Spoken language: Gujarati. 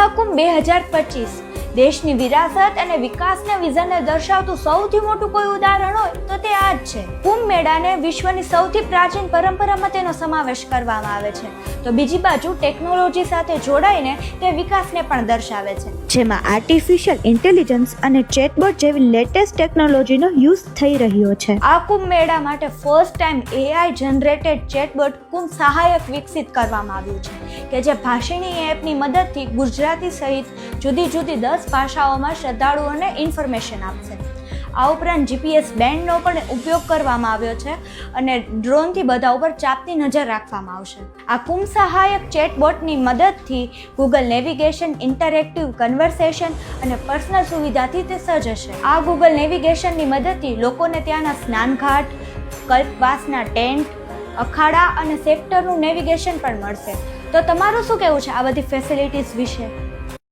મહાકુંભ 2025 દેશની વિરાસત અને વિકાસના વિઝનને દર્શાવતું સૌથી મોટું કોઈ ઉદાહરણ હોય તો તે આ જ છે. કુંભ મેળાને વિશ્વની સૌથી પ્રાચીન પરંપરામાં તેનો સમાવેશ કરવામાં આવે છે, તો બીજી બાજુ ટેકનોલોજી સાથે જોડાઈને તે વિકાસને પણ દર્શાવે છે, જેમાં આર્ટિફિશિયલ ઇન્ટેલિજન્સ અને ચેટબોટ જેવી લેટેસ્ટ ટેકનોલોજીનો યુઝ થઈ રહ્યો છે. આ કુંભ મેળા માટે first time AI generated chatbot Kumbh સહાયક વિકસિત કરવામાં આવ્યું છે, કે જે ભાષાની એપની મદદથી ગુજરાતી સહિત જુદી જુદી 10 ભાષાઓમાં શ્રદ્ધાળુઓને ઇન્ફોર્મેશન આપશે. આ ઉપરાંત GPS બેન્ડનો પણ ઉપયોગ કરવામાં આવ્યો છે અને ડ્રોનથી બધા ઉપર ચાંપતી નજર રાખવામાં આવશે. આ કુંભ સહાયક ચેટબોટની મદદથી ગૂગલ નેવિગેશન, ઇન્ટરેક્ટિવ કન્વર્સેશન અને પર્સનલ સુવિધાથી તે સજ્જ હશે. આ ગૂગલ નેવિગેશનની મદદથી લોકોને ત્યાંના સ્નાનઘાટ, કલ્પવાસના ટેન્ટ, અખાડા અને સેક્ટરનું નેવિગેશન પણ મળશે. તો તમારું શું કહેવું છે આ બધી ફેસિલિટીઝ વિશે?